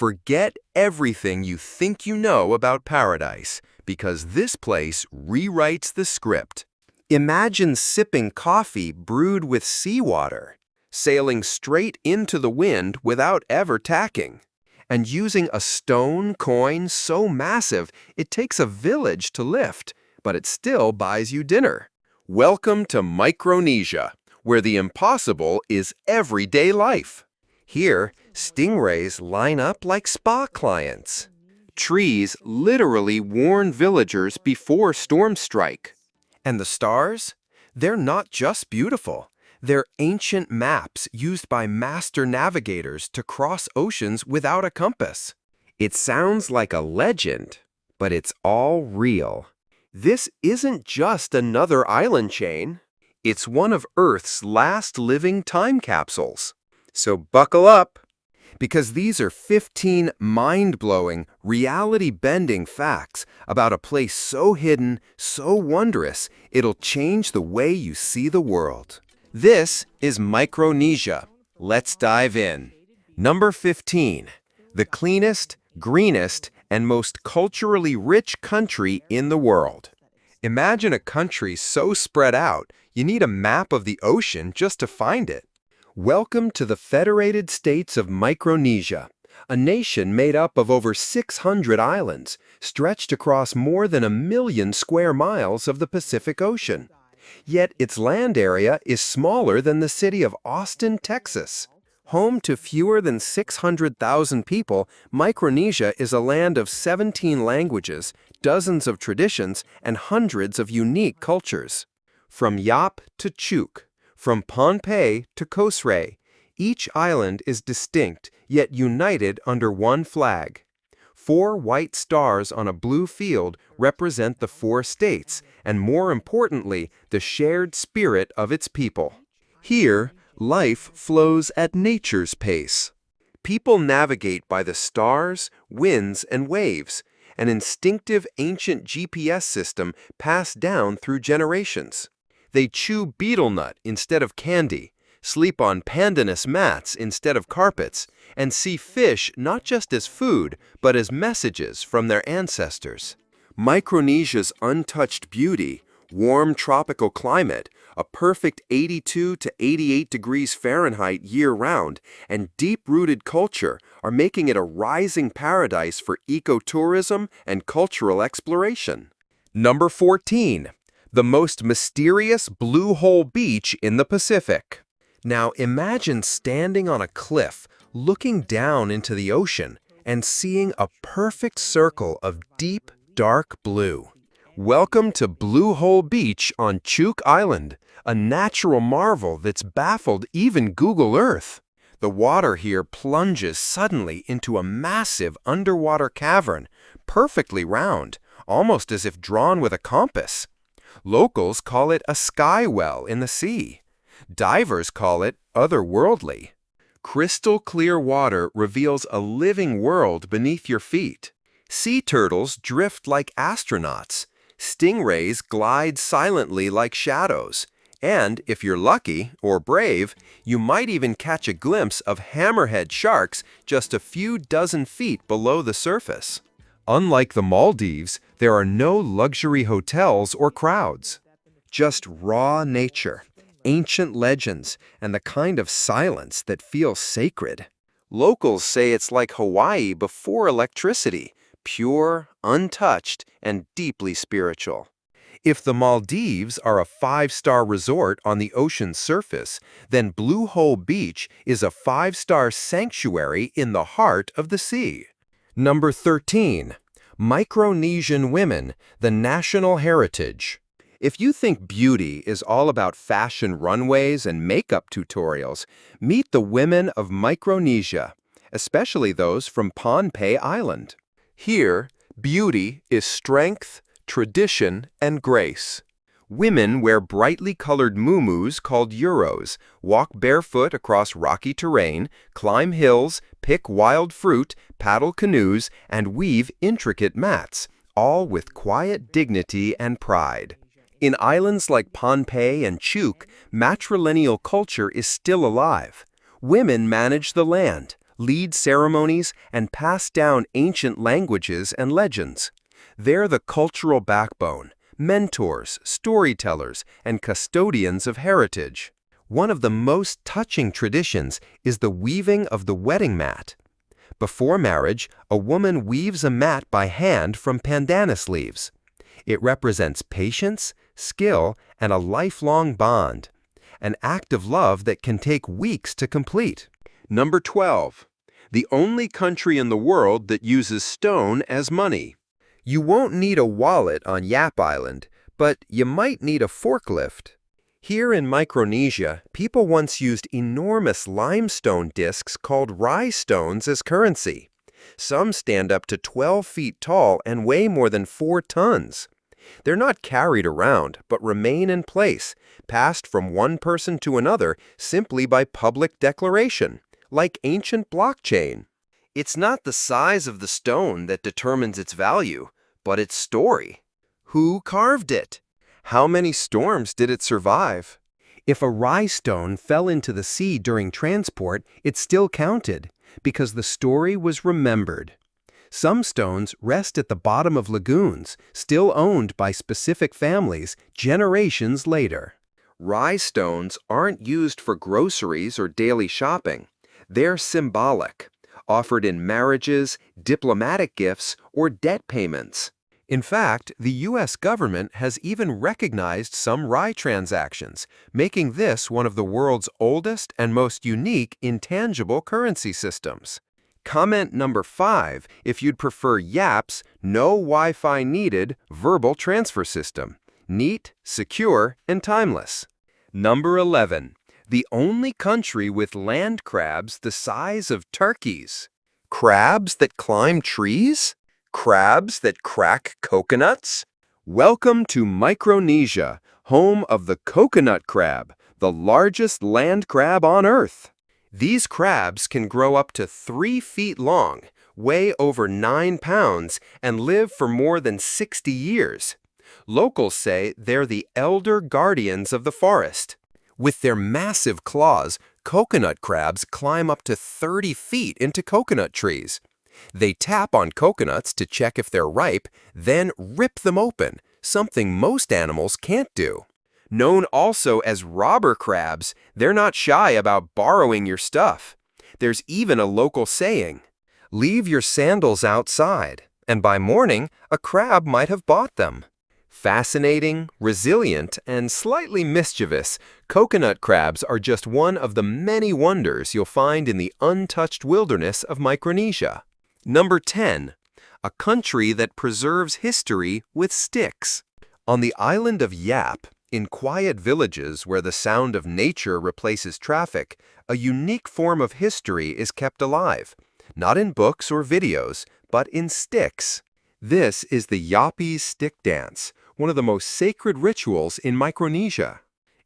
Forget everything you think you know about paradise, because this place rewrites the script. Imagine sipping coffee brewed with seawater, sailing straight into the wind without ever tacking, and using a stone coin so massive it takes a village to lift, but it still buys you dinner. Welcome to Micronesia, where the impossible is everyday life. Here, stingrays line up like spa clients. Trees literally warn villagers before storms strike. And the stars? They're not just beautiful. They're ancient maps used by master navigators to cross oceans without a compass. It sounds like a legend, but it's all real. This isn't just another island chain. It's one of Earth's last living time capsules. So buckle up, because these are 15 mind-blowing, reality-bending facts about a place so hidden, so wondrous, it'll change the way you see the world. This is Micronesia. Let's dive in. Number 15, the cleanest, greenest, and most culturally rich country in the world. Imagine a country so spread out, you need a map of the ocean just to find it. Welcome to the Federated States of Micronesia, a nation made up of over 600 islands, stretched across more than 1 million square miles of the Pacific Ocean. Yet its land area is smaller than the city of Austin, Texas. Home to fewer than 600,000 people, Micronesia is a land of 17 languages, dozens of traditions, and hundreds of unique cultures. From Yap to Chuk, from Pohnpei to Kosrae, each island is distinct yet united under one flag. 4 white stars on a blue field represent the 4 states, and more importantly, the shared spirit of its people. Here, life flows at nature's pace. People navigate by the stars, winds, and waves, an instinctive ancient GPS system passed down through generations. They chew betel nut instead of candy, sleep on pandanus mats instead of carpets, and see fish not just as food, but as messages from their ancestors. Micronesia's untouched beauty, warm tropical climate, a perfect 82 to 88 degrees Fahrenheit year-round, and deep-rooted culture are making it a rising paradise for ecotourism and cultural exploration. Number 14. The most mysterious blue hole beach in the Pacific. Now imagine standing on a cliff, looking down into the ocean, and seeing a perfect circle of deep, dark blue. Welcome to Blue Hole Beach on Chuk Island, a natural marvel that's baffled even Google Earth. The water here plunges suddenly into a massive underwater cavern, perfectly round, almost as if drawn with a compass. Locals call it a sky well in the sea. Divers call it otherworldly. Crystal clear water reveals a living world beneath your feet. Sea turtles drift like astronauts. Stingrays glide silently like shadows. And if you're lucky or brave, you might even catch a glimpse of hammerhead sharks just a few dozen feet below the surface. Unlike the Maldives, there are no luxury hotels or crowds. Just raw nature, ancient legends, and the kind of silence that feels sacred. Locals say it's like Hawaii before electricity, pure, untouched, and deeply spiritual. If the Maldives are a 5-star resort on the ocean's surface, then Blue Hole Beach is a 5-star sanctuary in the heart of the sea. Number 13. Micronesian women, the national heritage. If you think beauty is all about fashion runways and makeup tutorials, meet the women of Micronesia, especially those from Pohnpei Island. Here, beauty is strength, tradition, and grace. Women wear brightly colored muumuus called euros, walk barefoot across rocky terrain, climb hills, pick wild fruit, paddle canoes, and weave intricate mats, all with quiet dignity and pride. In islands like Pohnpei and Chuk, matrilineal culture is still alive. Women manage the land, lead ceremonies, and pass down ancient languages and legends. They're the cultural backbone, mentors, storytellers, and custodians of heritage. One of the most touching traditions is the weaving of the wedding mat. Before marriage, a woman weaves a mat by hand from pandanus leaves. It represents patience, skill, and a lifelong bond, an act of love that can take weeks to complete. Number 12. The only country in the world that uses stone as money. You won't need a wallet on Yap Island, but you might need a forklift. Here in Micronesia, people once used enormous limestone discs called rye stones as currency. Some stand up to 12 feet tall and weigh more than 4 tons. They're not carried around, but remain in place, passed from one person to another simply by public declaration, like ancient blockchain. It's not the size of the stone that determines its value, but its story. Who carved it? How many storms did it survive? If a rye stone fell into the sea during transport, it still counted, because the story was remembered. Some stones rest at the bottom of lagoons, still owned by specific families generations later. Rye stones aren't used for groceries or daily shopping. They're symbolic, offered in marriages, diplomatic gifts, or debt payments. In fact, the U.S. government has even recognized some rye transactions, making this one of the world's oldest and most unique intangible currency systems. Comment number 5 if you'd prefer Yap's no Wi-Fi needed verbal transfer system. Neat, secure, and timeless. Number 11. The only country with land crabs the size of turkeys. Crabs that climb trees? Crabs that crack coconuts? Welcome to Micronesia, home of the coconut crab, the largest land crab on Earth. These crabs can grow up to 3 feet long, weigh over 9 pounds, and live for more than 60 years. Locals say they're the elder guardians of the forest. With their massive claws, coconut crabs climb up to 30 feet into coconut trees. They tap on coconuts to check if they're ripe, then rip them open, something most animals can't do. Known also as robber crabs, they're not shy about borrowing your stuff. There's even a local saying, "Leave your sandals outside," and by morning, a crab might have bought them. Fascinating, resilient, and slightly mischievous, coconut crabs are just one of the many wonders you'll find in the untouched wilderness of Micronesia. Number 10. A country that preserves history with sticks. On the island of Yap, in quiet villages where the sound of nature replaces traffic, a unique form of history is kept alive, not in books or videos, but in sticks. This is the Yapi stick dance, one of the most sacred rituals in Micronesia.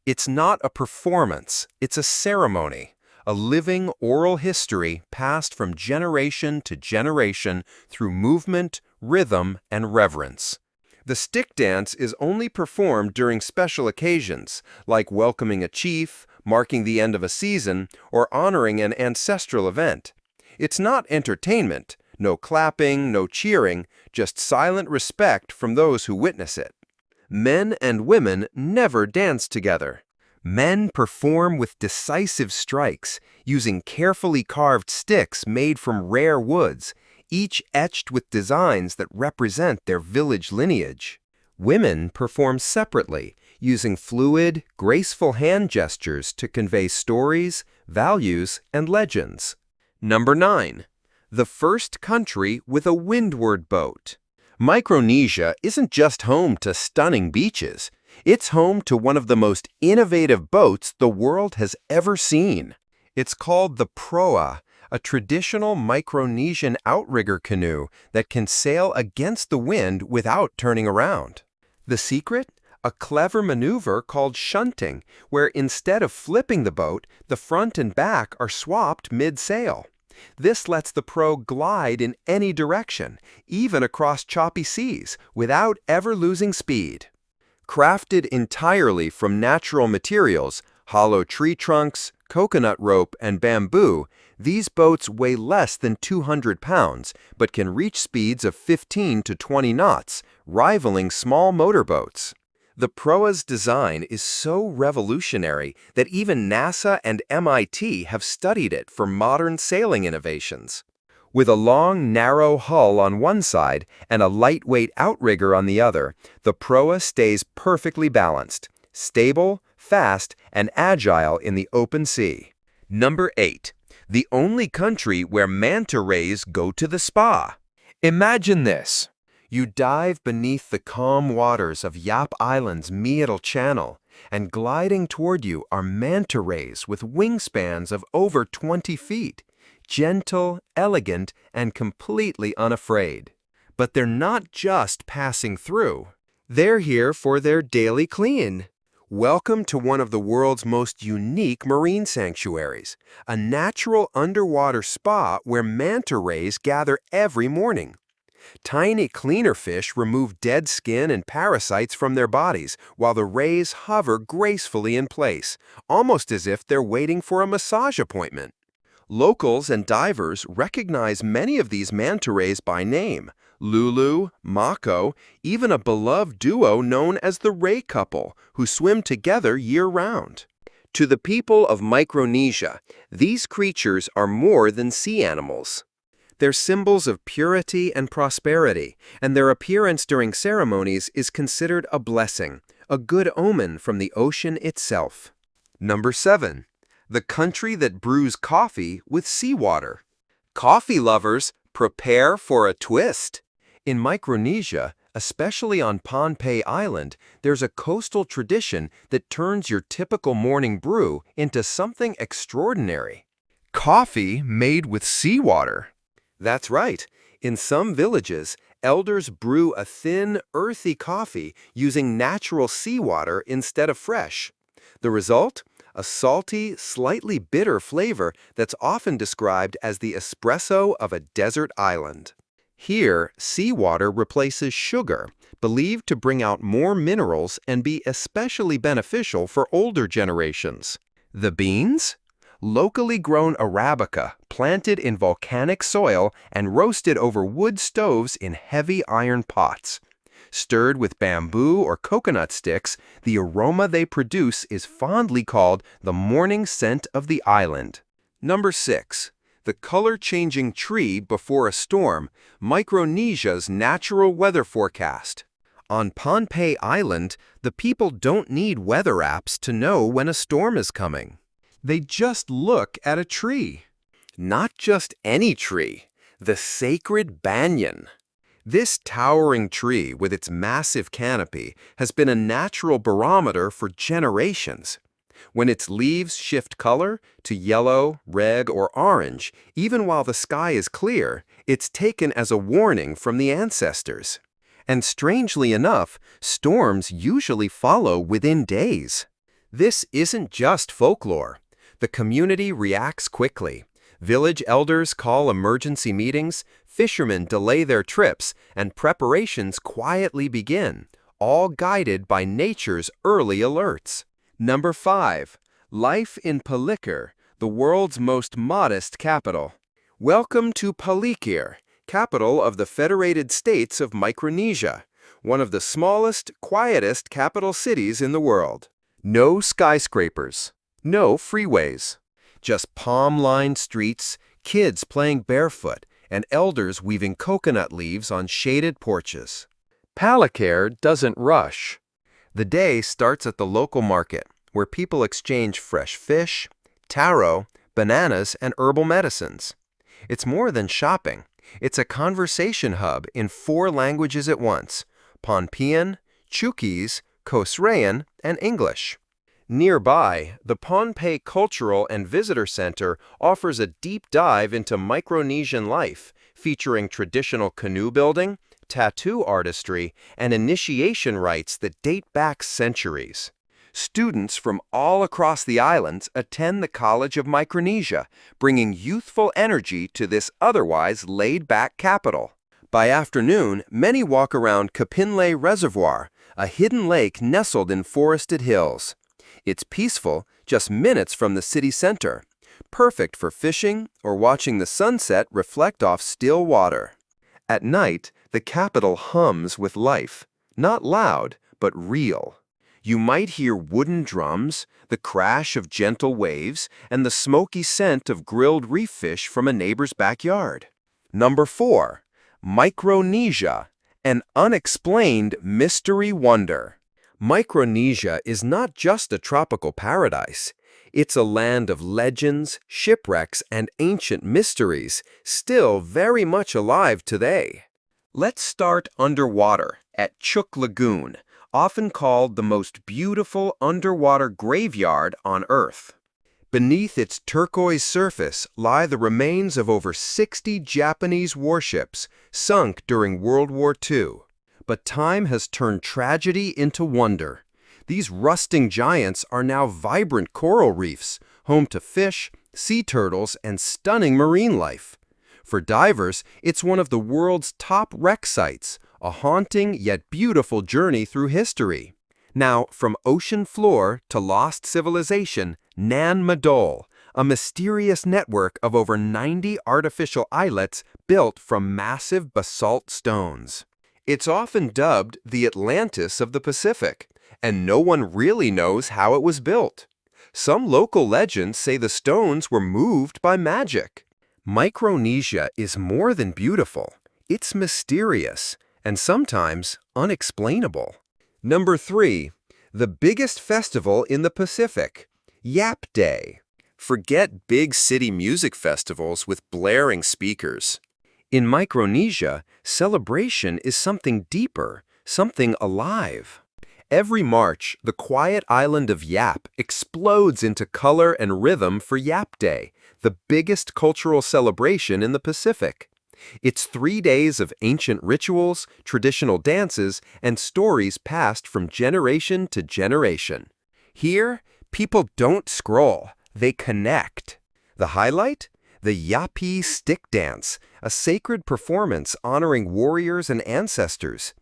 It's not a performance, it's a ceremony. A living oral history passed from generation to generation through movement, rhythm, and reverence. The stick dance is only performed during special occasions, like welcoming a chief, marking the end of a season, or honoring an ancestral event. It's not entertainment, no clapping, no cheering, just silent respect from those who witness it. Men and women never dance together. Men perform with decisive strikes, using carefully carved sticks made from rare woods, each etched with designs that represent their village lineage. Women perform separately, using fluid, graceful hand gestures to convey stories, values, and legends. Number 9. The first country with a windward boat. Micronesia isn't just home to stunning beaches. It's home to one of the most innovative boats the world has ever seen. It's called the proa, a traditional Micronesian outrigger canoe that can sail against the wind without turning around. The secret? A clever maneuver called shunting, where instead of flipping the boat, the front and back are swapped mid-sail. This lets the pro glide in any direction, even across choppy seas, without ever losing speed. Crafted entirely from natural materials, hollow tree trunks, coconut rope, and bamboo, These boats weigh less than 200 pounds, but can reach speeds of 15 to 20 knots, rivaling small motorboats. The proa's design is so revolutionary that even NASA and MIT have studied it for modern sailing innovations. With a long, narrow hull on one side and a lightweight outrigger on the other, the proa stays perfectly balanced, stable, fast, and agile in the open sea. Number 8. The only country where manta rays go to the spa. Imagine this. You dive beneath the calm waters of Yap Island's Middle Channel, and gliding toward you are manta rays with wingspans of over 20 feet. Gentle, elegant, and completely unafraid. But they're not just passing through. They're here for their daily clean. Welcome to one of the world's most unique marine sanctuaries, a natural underwater spa where manta rays gather every morning. Tiny cleaner fish remove dead skin and parasites from their bodies while the rays hover gracefully in place, almost as if they're waiting for a massage appointment. Locals and divers recognize many of these manta rays by name: Lulu, Mako, even a beloved duo known as the Ray Couple, who swim together year-round. To the people of Micronesia, these creatures are more than sea animals. They're symbols of purity and prosperity, and their appearance during ceremonies is considered a blessing, a good omen from the ocean itself. Number 7. The country that brews coffee with seawater. Coffee lovers, prepare for a twist. In Micronesia, especially on Pohnpei Island, there's a coastal tradition that turns your typical morning brew into something extraordinary. Coffee made with seawater. That's right. In some villages, elders brew a thin, earthy coffee using natural seawater instead of fresh. The result? A salty, slightly bitter flavor that's often described as the espresso of a desert island. Here, seawater replaces sugar, believed to bring out more minerals and be especially beneficial for older generations. The beans? Locally grown Arabica, planted in volcanic soil and roasted over wood stoves in heavy iron pots. Stirred with bamboo or coconut sticks, the aroma they produce is fondly called the morning scent of the island. Number 6. The color-changing tree before a storm, Micronesia's natural weather forecast. On Pohnpei Island, the people don't need weather apps to know when a storm is coming. They just look at a tree. Not just any tree, the sacred banyan. This towering tree with its massive canopy has been a natural barometer for generations. When its leaves shift color to yellow, red, or orange, even while the sky is clear, it's taken as a warning from the ancestors. And strangely enough, storms usually follow within days. This isn't just folklore. The community reacts quickly. Village elders call emergency meetings, fishermen delay their trips, and preparations quietly begin, all guided by nature's early alerts. Number 5. Life in Palikir, the world's most modest capital. Welcome to Palikir, capital of the Federated States of Micronesia, one of the smallest, quietest capital cities in the world. No skyscrapers, no freeways. Just palm-lined streets, kids playing barefoot, and elders weaving coconut leaves on shaded porches. Palikir doesn't rush. The day starts at the local market, where people exchange fresh fish, taro, bananas, and herbal medicines. It's more than shopping. It's a conversation hub in 4 languages at once: Pohnpeian, Chuukese, Kosraean, and English. Nearby, the Pohnpei Cultural and Visitor Center offers a deep dive into Micronesian life, featuring traditional canoe building, tattoo artistry, and initiation rites that date back centuries. Students from all across the islands attend the College of Micronesia, bringing youthful energy to this otherwise laid-back capital. By afternoon, many walk around Kapinlay Reservoir, a hidden lake nestled in forested hills. It's peaceful, just minutes from the city center. perfect for fishing or watching the sunset reflect off still water. At night, the capital hums with life, not loud, but real. You might hear wooden drums, the crash of gentle waves, and the smoky scent of grilled reef fish from a neighbor's backyard. Number 4. Micronesia, an unexplained mystery wonder. Micronesia is not just a tropical paradise. It's a land of legends, shipwrecks, and ancient mysteries, still very much alive today. Let's start underwater at Chook Lagoon, often called the most beautiful underwater graveyard on Earth. Beneath its turquoise surface lie the remains of over 60 Japanese warships sunk during World War II. But time has turned tragedy into wonder. These rusting giants are now vibrant coral reefs, home to fish, sea turtles, and stunning marine life. For divers, it's one of the world's top wreck sites, a haunting yet beautiful journey through history. Now, from ocean floor to lost civilization, Nan Madol, a mysterious network of over 90 artificial islets built from massive basalt stones. It's often dubbed the Atlantis of the Pacific, and no one really knows how it was built. Some local legends say the stones were moved by magic. Micronesia is more than beautiful. It's mysterious and sometimes unexplainable. Number 3. The biggest festival in the Pacific, Yap Day. Forget big city music festivals with blaring speakers. In Micronesia, celebration is something deeper, something alive. Every March, the quiet island of Yap explodes into color and rhythm for Yap Day, the biggest cultural celebration in the Pacific. It's 3 days of ancient rituals, traditional dances, and stories passed from generation to generation. Here, people don't scroll, they connect. The highlight? The Yapi Stick Dance, a sacred performance honoring warriors and ancestors.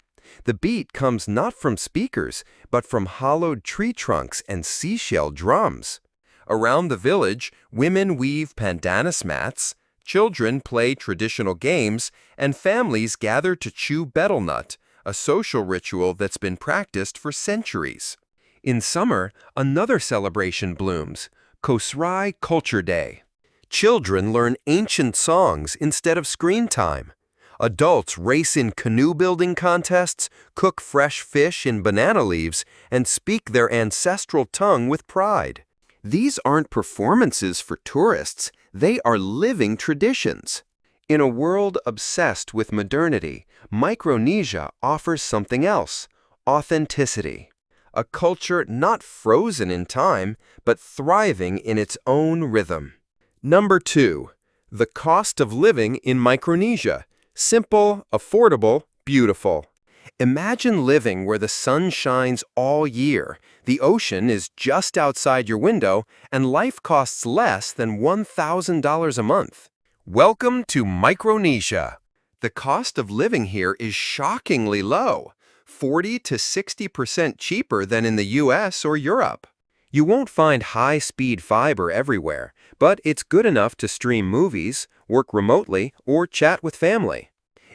The beat comes not from speakers, but from hollowed tree trunks and seashell drums. Around the village, women weave pandanus mats, children play traditional games, and families gather to chew betel nut, a social ritual that's been practiced for centuries. In summer, another celebration blooms, Kosrae Culture Day. Children learn ancient songs instead of screen time. Adults race in canoe-building contests, cook fresh fish in banana leaves, and speak their ancestral tongue with pride. These aren't performances for tourists, they are living traditions. In a world obsessed with modernity, Micronesia offers something else, authenticity. A culture not frozen in time, but thriving in its own rhythm. Number 2. The cost of living in Micronesia. Simple, affordable, beautiful. Imagine living where the sun shines all year, the ocean is just outside your window, and life costs less than $1,000 a month. Welcome to Micronesia. The cost of living here is shockingly low, 40 to 60% cheaper than in the US or Europe. You won't find high-speed fiber everywhere, but it's good enough to stream movies, work remotely, or chat with family.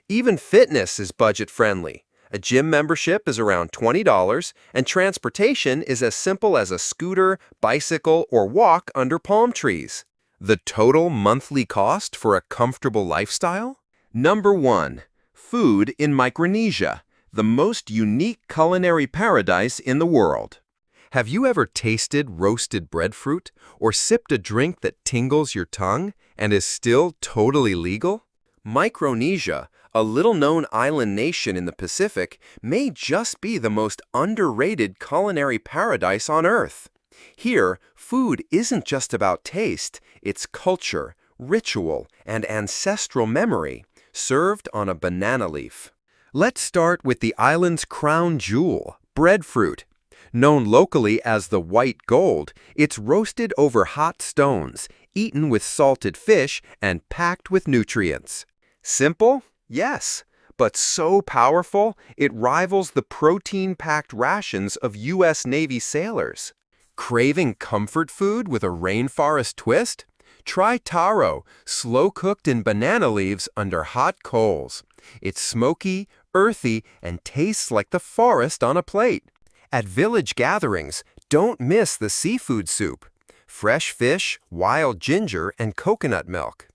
Even fitness is budget-friendly. A gym membership is around $20, and transportation is as simple as a scooter, bicycle, or walk under palm trees. The total monthly cost for a comfortable lifestyle? Number 1. Food in Micronesia, the most unique culinary paradise in the world. Have you ever tasted roasted breadfruit or sipped a drink that tingles your tongue and is still totally legal? Micronesia, a little-known island nation in the Pacific, may just be the most underrated culinary paradise on Earth. Here, food isn't just about taste, it's culture, ritual, and ancestral memory, served on a banana leaf. Let's start with the island's crown jewel, breadfruit. Known locally as the white gold, it's roasted over hot stones, eaten with salted fish, and packed with nutrients. Simple? Yes, but so powerful it rivals the protein-packed rations of U.S. Navy sailors. Craving comfort food with a rainforest twist? Try taro, slow-cooked in banana leaves under hot coals. It's smoky, earthy, and tastes like the forest on a plate. At village gatherings, don't miss the seafood soup. Fresh fish, wild ginger, and coconut milk.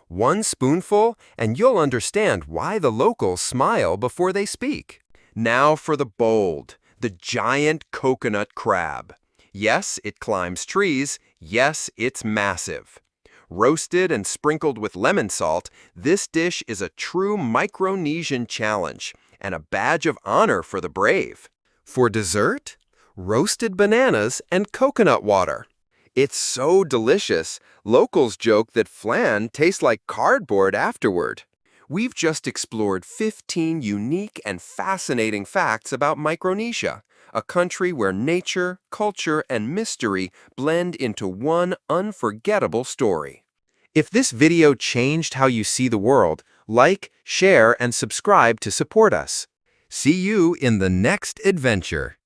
One spoonful, and you'll understand why the locals smile before they speak. Now for the bold, the giant coconut crab. Yes, it climbs trees. Yes, it's massive. Roasted and sprinkled with lemon salt, this dish is a true Micronesian challenge and a badge of honor for the brave. For dessert, roasted bananas and coconut water. It's so delicious, locals joke that flan tastes like cardboard afterward. We've just explored 15 unique and fascinating facts about Micronesia, a country where nature, culture, and mystery blend into one unforgettable story. If this video changed how you see the world, like, share, and subscribe to support us. See you in the next adventure.